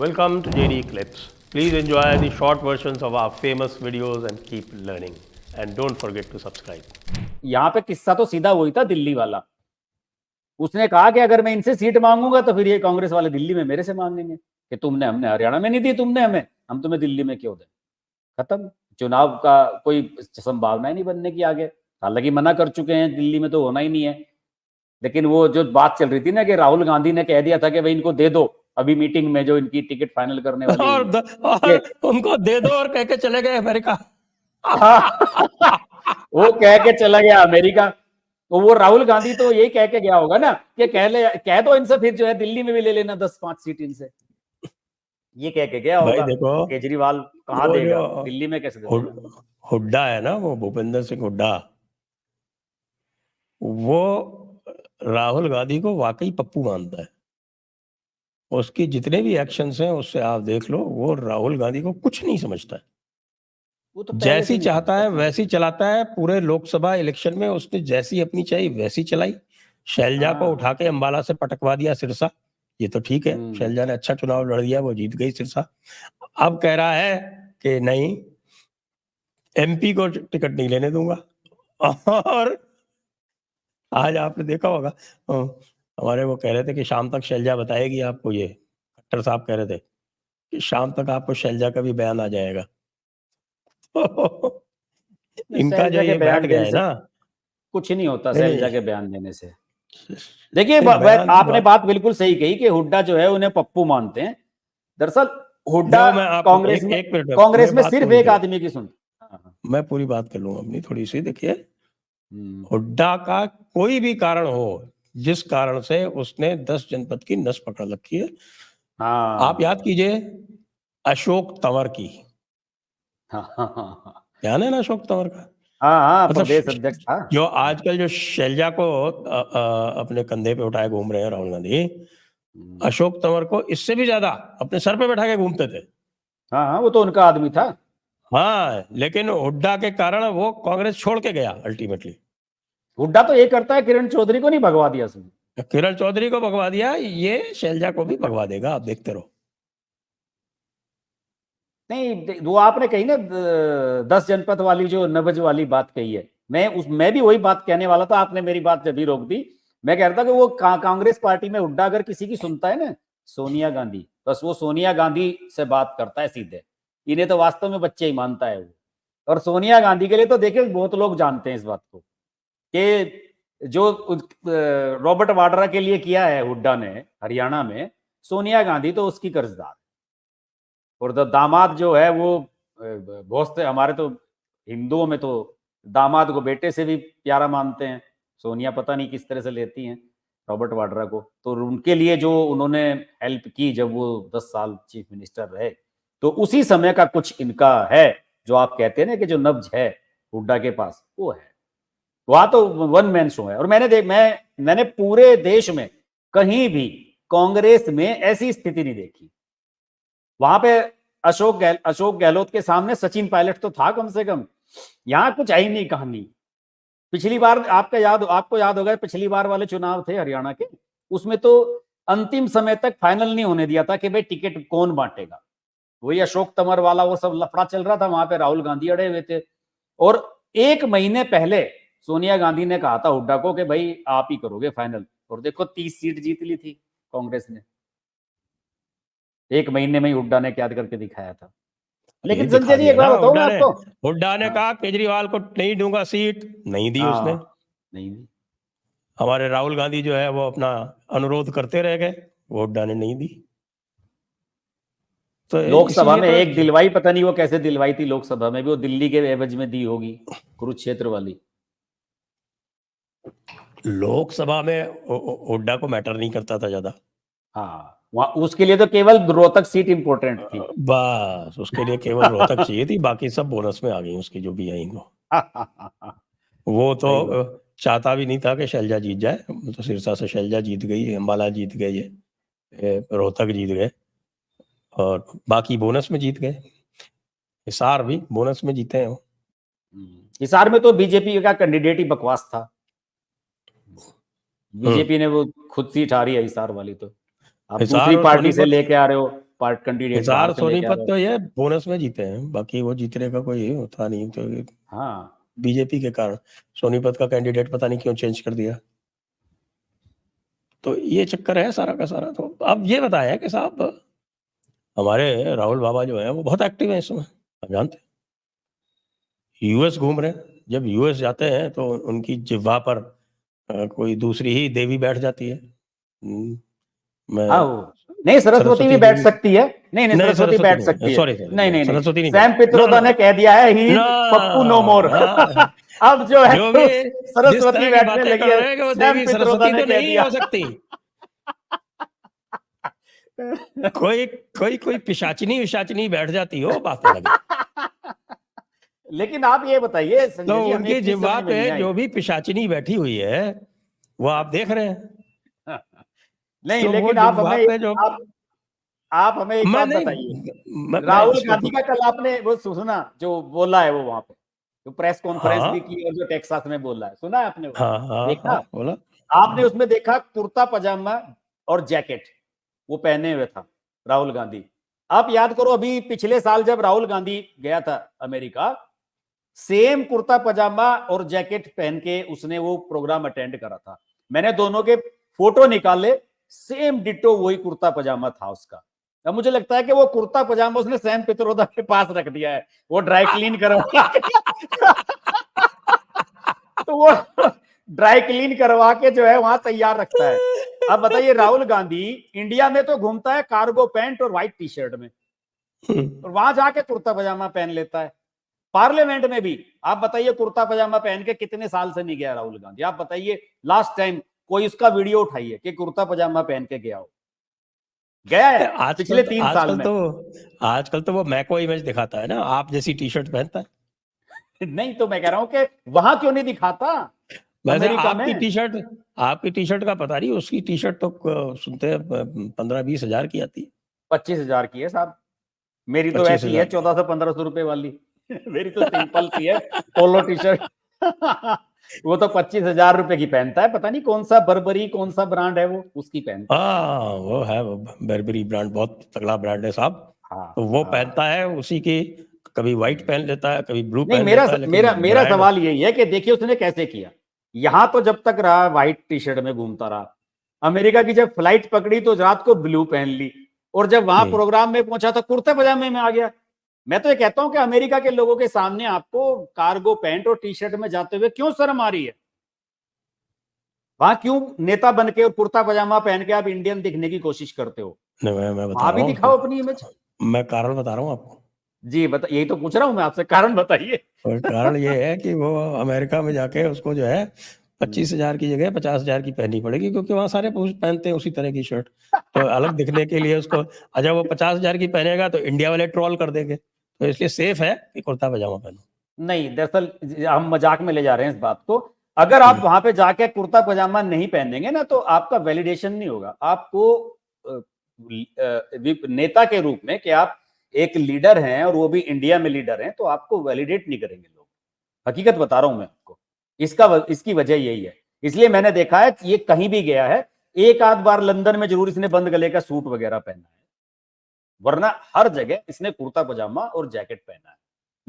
Welcome to JD Clips. Please enjoy the short versions of our famous videos and keep learning. And don't forget to subscribe. यहाँ पे किस्सा तो सीधा वही था, दिल्ली वाला। उसने कहा कि अगर मैं इनसे सीट मांगूंगा तो फिर ये कांग्रेस वाले दिल्ली में मेरे से मांगेंगे कि तुमने हमने हरियाणा में नहीं दी, तुमने हमें, हम तुम्हें दिल्ली में क्यों दें। खत्म, चुनाव का कोई संभावना ही नहीं बनने की आगे। हालांकि मना कर चुके हैं, दिल्ली में तो होना ही नहीं है। लेकिन वो जो बात चल रही थी ना कि राहुल गांधी ने कह दिया था कि भाई इनको दे दो, अभी मीटिंग में जो इनकी टिकट फाइनल करने वाली और उनको दे दो और कह के चले गए अमेरिका। वो कह के चला गया अमेरिका। तो वो राहुल गांधी तो यही कह के गया होगा ना कि कह दो इनसे, फिर जो है दिल्ली में भी ले लेना 10-5 सीट इनसे, ये कह के गया होगा। भाई देखो, केजरीवाल कहाँ देगा, दिल्ली में कैसे देगा। हुड्डा है ना, वो भूपेंद्र सिंह हुड्डा, वो राहुल गांधी को वाकई पप्पू मानता है। उसकी जितने भी एक्शंस हैं उससे आप देख लो, वो राहुल गांधी को कुछ नहीं समझता है। वो तो जैसी चाहता है वैसी चलाता है। पूरे लोकसभा इलेक्शन में उसने जैसी अपनी चाहिए वैसी चलाई। शैलजा को उठा के अंबाला से पटकवा दिया सिरसा, ये तो ठीक है, शैलजा ने अच्छा चुनाव लड़ दिया, वो जीत गई सिरसा। अब कह रहा है कि नहीं, एमपी को टिकट नहीं लेने दूंगा। और आज आपने देखा होगा, हमारे वो कह रहे थे कि शाम तक शैलजा बताएगी आपको, ये खट्टर साहब कह रहे थे कि शाम तक आपको शैलजा का भी बयान आ जाएगा। इनका जो ये बैठ गया है ना, कुछ नहीं होता शैलजा के बयान देने से। देखिए, आपने बात बिल्कुल सही कही कि हुड्डा जो है उन्हें पप्पू मानते हैं। दरअसल हुड्डा कांग्रेस में सिर्फ एक आदमी की सुनता। मैं पूरी बात कर लूंगा अपनी थोड़ी सी। देखिए, हुड्डा का कोई भी कारण हो, जिस कारण से उसने 10 जनपद की नस पकड़ रखी है, आप याद कीजिए अशोक तंवर की। ध्यान है ना अशोक तंवर का? प्रदेश अध्यक्ष था। जो आजकल जो शैलजा को अपने कंधे पे उठाए घूम रहे हैं राहुल गांधी, अशोक तंवर को इससे भी ज्यादा अपने सर पे बैठा के घूमते थे। हाँ, वो तो उनका आदमी था। हाँ, लेकिन हुड्डा के कारण वो कांग्रेस छोड़ के गया अल्टीमेटली। हुड्डा तो ये करता है, किरण चौधरी को नहीं भगवा दिया उसने। किरण चौधरी को भगवा दिया, ये शैलजा को भी भगवा देगा, आप देखते रहो। नहीं, वो आपने कही ना 10 जनपद वाली जो नब्ज वाली बात कही है, मैं भी वही बात कहने वाला था, आपने मेरी बात जब भी रोक दी। मैं कह रहा था कि वो कांग्रेस पार्टी में हुड्डा अगर किसी की सुनता है ना, सोनिया गांधी, बस वो सोनिया गांधी से बात करता है सीधे। इन्हें तो वास्तव में बच्चे ही मानता है वो। और सोनिया गांधी के लिए तो देखिए बहुत लोग जानते हैं इस बात को कि जो रॉबर्ट वाड्रा के लिए किया है हुड्डा ने हरियाणा में, सोनिया गांधी तो उसकी कर्जदार। और दामाद जो है वो बहुत से हमारे तो हिंदुओं में तो दामाद को बेटे से भी प्यारा मानते हैं। सोनिया पता नहीं किस तरह से लेती हैं रॉबर्ट वाड्रा को। तो उनके लिए जो उन्होंने हेल्प की जब वो 10 साल चीफ मिनिस्टर रहे, तो उसी समय का कुछ इनका है, जो आप कहते हैं ना कि जो नब्ज है हुड्डा के पास, वो है। वहां तो वन मैन शो है। और मैंने पूरे देश में कहीं भी कांग्रेस में ऐसी स्थिति नहीं देखी। वहां पे अशोक गहलोत के सामने सचिन पायलट तो था कम से कम। यहां कुछ है ही नहीं कहानी। पिछली बार आपको याद होगा, पिछली बार वाले चुनाव थे हरियाणा के, उसमें तो अंतिम समय तक फाइनल नहीं होने दिया था कि भाई टिकट कौन बांटेगा। वही अशोक तंवर वाला वो सब लफड़ा चल रहा था, वहां पे राहुल गांधी अड़े हुए थे। और 1 महीने पहले सोनिया गांधी ने कहा था हुड्डा को कि भाई आप ही करोगे फाइनल, और देखो 30 सीट जीत ली थी कांग्रेस ने। 1 महीने में ही हुड्डा ने क्या करके दिखाया था। लेकिन संजय जी, एक बात बताऊं मैं आपको, हुड्डा ने कहा केजरीवाल को नहीं दूंगा सीट, नहीं दी उसने, नहीं दी। हमारे राहुल गांधी जो है वो अपना अनुरोध करते रह गए, वो हुड्डा ने नहीं दी। तो लोकसभा में एक दिलवाई, पता नहीं वो कैसे दिलवाई थी लोकसभा में भी, वो दिल्ली के एवज में दी होगी, कुरुक्षेत्र वाली। लोकसभा में हुड्डा को मैटर नहीं करता था ज्यादा। हाँ, उसके लिए तो केवल रोहतक सीट इंपॉर्टेंट थी, बस उसके लिए केवल रोहतक चाहिए थी, बाकी सब बोनस में आ गई उसकी जो भी आई वो तो चाहता भी नहीं था कि शैलजा जीत जाए। तो सिरसा से शैलजा जीत गई, अंबाला जीत गए, रोहतक जीत गए, और बाकी बोनस में जीत गए। हिसार भी बोनस में जीते हैं। हिसार में तो बीजेपी का कैंडिडेट ही बकवास था। बीजेपी ने वो खुद सीट हारी है हिसार वाली। तो आप दूसरी पार्टी से लेके आ रहे हो, पार्ट कैंडिडेट हिसार सोनीपत तो ये बोनस में जीते हैं, बाकी वो जीतने का कोई होता नहीं। तो हाँ बीजेपी के कारण सोनीपत का कैंडिडेट पता नहीं क्यों चेंज कर दिया। तो ये चक्कर है सारा का सारा। तो अब ये बताया कि साहब हमारे राहुल बाबा जो है वो बहुत एक्टिव है इस समय, आप जानते हैं, यूएस घूम रहे हैं। जब यूएस जाते हैं तो उनकी जिह्वा पर कोई दूसरी ही देवी बैठ जाती है। मैं नहीं, सरस्वती भी बैठ सकती है। नहीं नहीं, सरस्वती बैठ सकती है। सॉरी नहीं नहीं, सरस्वती नहीं, सैम पित्रोदा ने कह दिया है ही पप्पू नो मोर। अब जो है जो भी सरस्वती बैठने लगी है, वो सैम देवी पित्रोदा सरस्वती ने तो कह नहीं दिया। हो सकती। कोई कोई कोई पिशाचिनी बैठ जाती हो, बात अलग है। लेकिन आप ये बताइए तो संजय जी, उनकी जिह्वा पे जो भी पिशाचिनी बैठी हुई है वो आप देख रहे हैं। नहीं तो लेकिन आप हमें एक बात बताइए, राहुल गांधी का कल आपने वो सुना जो बोला है वो वहां पे, जो प्रेस कॉन्फ्रेंस भी की और जो टेक्सास में बोला है, सुना है आपने? देखा? बोला आपने उसमें देखा कुर्ता पजामा और जैकेट वो पहने हुए था राहुल गांधी। आप याद करो, अभी पिछले साल जब राहुल गांधी गया था अमेरिका, सेम कुर्ता पजामा और जैकेट पहन के उसने वो प्रोग्राम अटेंड करा था। मैंने दोनों के फोटो निकाले, सेम डिटो वही कुर्ता पजामा था उसका। अब मुझे लगता है कि वो कुर्ता पजामा उसने सैम पित्रोदा के पास रख दिया है, वो ड्राई क्लीन करवा तो वो ड्राई क्लीन करवा के जो है वहां तैयार रखता है। अब बताइए, राहुल गांधी इंडिया में तो घूमता है कार्गो पैंट और व्हाइट टी शर्ट में, और वहां जाके कुर्ता पजामा पहन लेता है। पार्लियामेंट में भी आप बताइए कुर्ता पजामा पहन के कितने साल से नहीं गया राहुल गांधी? आप बताइए लास्ट टाइम कोई उसका वीडियो उठाइए कि कुर्ता पजामा पहन के गया हो। गया है पिछले 3 साल में? आजकल तो वो मैको इमेज दिखाता है ना, आप जैसी टी शर्ट पहनता है। नहीं तो मैं कह रहा हूं कि वहां क्यों नहीं दिखाता? वैसे आपकी टी शर्ट का पता नहीं, उसकी टी शर्ट तो सुनते हैं 15-20 हजार की आती है। 25 हजार की है साहब। मेरी तो ऐसी है 1400-1500 रुपए वाली। मेरी तो सिंपल सी है पोलो टी शर्ट। वो तो 25 हजार रुपए की पहनता है, पता नहीं कौन सा बर्बरी कौन सा ब्रांड है वो, उसकी पहनता है। वो है बर्बरी ब्रांड, बहुत तगड़ा ब्रांड है साहब। तो वो पहनता है उसी की, कभी व्हाइट पहन लेता है, कभी ब्लू पहन लेता है। मेरा सवाल यही है कि देखिए उसने कैसे किया। यहां तो जब तक रहा व्हाइट टी शर्ट में घूमता रहा, अमेरिका की जब फ्लाइट पकड़ी तो रात को ब्लू पहन ली, और जब वहां प्रोग्राम में पहुंचा तो कुर्ते पजामे में आ गया। मैं तो ये कहता हूं कि अमेरिका के लोगों के सामने आपको कार्गो पैंट और टी शर्ट में जाते हुए क्यों शर्म आ रही है? वहां क्यों नेता बन के और कुर्ता पजामा पहन के आप इंडियन दिखने की कोशिश करते हो? मैं बता वहां भी दिखाओ अपनी इमेज। मैं कारण बता रहा हूँ आपको। जी बता, यही तो पूछ रहा हूं मैं आपसे, कारण बताइए। और कारण ये है कि वो अमेरिका में जाके उसको जो है 25 हजार की जगह 50 हजार की पहननी पड़ेगी, क्योंकि वहां सारे पुरुष पहनते हैं उसी तरह की शर्ट। तो अलग दिखने के लिए उसको, जब वो 50 हजार की पहनेगा तो इंडिया वाले ट्रोल कर देंगे, तो इसलिए सेफ है कि कुर्ता पजामा पहनो। नहीं, दरअसल हम मजाक में ले जा रहे हैं इस बात को। अगर आप वहां पे जाके कुर्ता पजामा नहीं पहनेंगे ना तो आपका वैलिडेशन नहीं होगा। आपको नेता के रूप में कि आप एक लीडर हैं और वो भी इंडिया में लीडर हैं, तो आपको वैलिडेट नहीं करेंगे लोग। हकीकत बता रहा हूं मैं आपको, इसकी वजह यही है। इसलिए मैंने देखा है ये कहीं भी गया है, एक आध बार लंदन में जरूर इसने बंद गले का सूट वगैरह पहना है, वरना हर जगह इसने कुर्ता पजामा और जैकेट पहना है।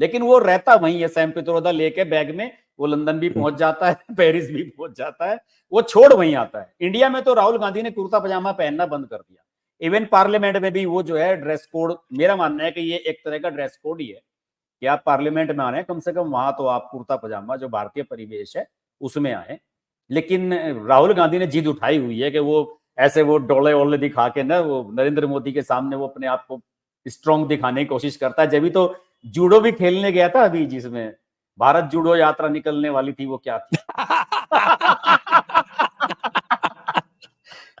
लेकिन वो रहता वहीं है, सैम पित्रोदा लेके बैग में वो लंदन भी पहुंच जाता है, पेरिस भी पहुंच जाता है, वो छोड़ वहीं आता है। इंडिया में तो राहुल गांधी ने कुर्ता पजामा पहनना बंद कर दिया। इवन पार्लियामेंट में भी वो जो है ड्रेस कोड, मेरा मानना है कि ये एक तरह का ड्रेस कोड ही है कि आप पार्लियामेंट में आ रहे हैं, कम से कम वहां तो आप कुर्ता पजामा, जो भारतीय परिवेश है उसमें आए। लेकिन राहुल गांधी ने जिद उठाई हुई है कि वो ऐसे वो डोले ओले दिखा के ना वो नरेंद्र मोदी के सामने वो अपने आप को स्ट्रॉन्ग दिखाने की कोशिश करता है। जब भी तो जूडो भी खेलने गया था अभी, जिसमें भारत जूडो यात्रा निकलने वाली थी, वो क्या थी?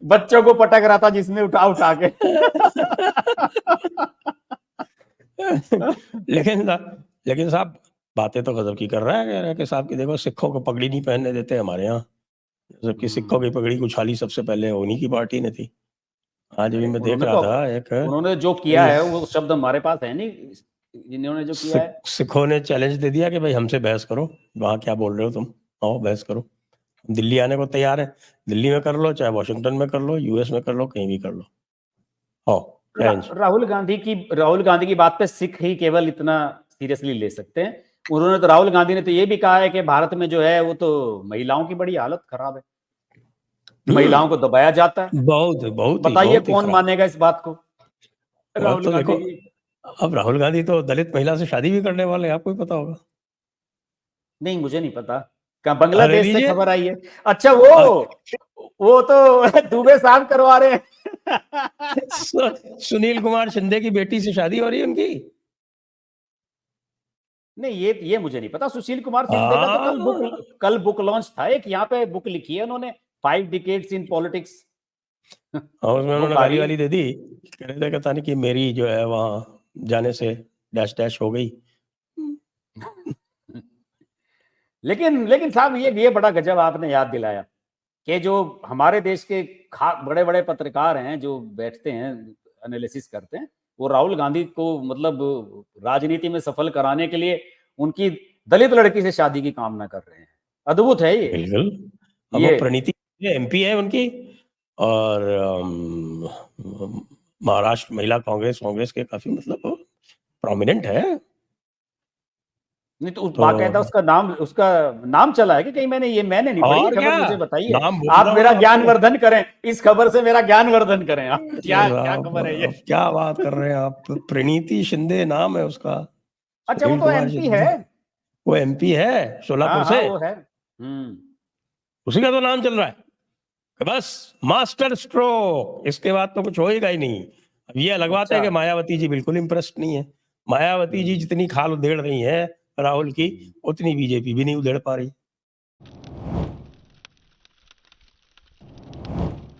बच्चों को पटक रहा था जिसमें उठा उठा के। लेकिन साहब बातें तो गजब की कर रहा है, कह रहा है कि साहब की देखो सिखों को पगड़ी नहीं पहनने देते हमारे यहाँ, जबकि सिखों की पगड़ी उछाली सबसे पहले उन्हीं की पार्टी ने थी। आज भी मैं देख रहा था एक, उन्होंने जो किया है वो शब्द हमारे पास है नहीं, इन्होंने जो किया है। सिखों ने चैलेंज दे दिया कि भाई हमसे बहस करो, वहां क्या बोल रहे हो तुम, आओ बहस करो, दिल्ली आने को तैयार है, दिल्ली में कर लो, चाहे वॉशिंगटन में कर लो, यूएस में कर लो, कहीं भी कर लो, आओ। राहुल गांधी की बात पे सिख ही केवल इतना सीरियसली ले सकते हैं। उन्होंने तो, राहुल गांधी ने तो ये भी कहा है कि भारत में जो है वो तो महिलाओं की बड़ी हालत खराब है, महिलाओं को दबाया जाता है। बहुत बहुत ही बताइए बहुत ही कौन खराब। मानेगा इस बात को? राहुल तो गांधी देखो, की अब राहुल गांधी तो दलित महिला से शादी भी करने वाले हैं, आपको भी पता होगा। नहीं, मुझे नहीं पता, कहाँ अरे बांग्लादेश से लीजिए, खबर आई है? अच्छा, वो तो दुबे साहब करवा रहे हैं। सुनील कुमार शिंदे की बेटी से शादी हो रही है उनकी। नहीं, ये मुझे नहीं पता। सुशील कुमार शिंदे का तो कल बुक लॉन्च था, एक यहाँ पे बुक लिखी है उन्होंने, 5 डिकेड्स इन पॉलिटिक्स। और उसमें उन्होंने बुक आ गाली गई। वाली दे दी, कह रहे थे कहता नहीं कि मेरी जो है वहां जाने से डैश डैश हो गई। लेकिन साहब, ये बड़ा गजब आपने याद दिलाया कि जो हमारे देश के बड़े बड़े पत्रकार हैं जो बैठते हैं, एनालिसिस करते हैं, वो राहुल गांधी को मतलब राजनीति में सफल कराने के लिए उनकी दलित लड़की से शादी की कामना कर रहे हैं। अद्भुत है ये। बिल्कुल। अब वो प्रणीति एमपी है उनकी, और महाराष्ट्र महिला कांग्रेस के काफी मतलब प्रोमिनेंट है। नहीं तो बाकायदा उसका नाम चला है कि कहीं? मैंने नहीं पढ़ी खबर, मुझे बताइए। आप मेरा ज्ञानवर्धन करें, इस खबर से मेरा ज्ञानवर्धन करें आप। क्या खबर है ये? क्या बात कर रहे हैं आप? प्रणीति शिंदे नाम है उसका। अच्छा, वो तो एमपी है। वो एमपी है सोलापुर से। वो है। उसी का तो नाम चल रहा है कि बस मास्टर स्ट्रोक, इसके बाद तो कुछ होएगा ही नहीं। अब ये अलग बात है कि मायावती जी बिल्कुल इंप्रेस्ड नहीं है। मायावती जी जितनी खाल उधेड़ रही है राहुल की, उतनी बीजेपी भी नहीं उधेड़ पा रही।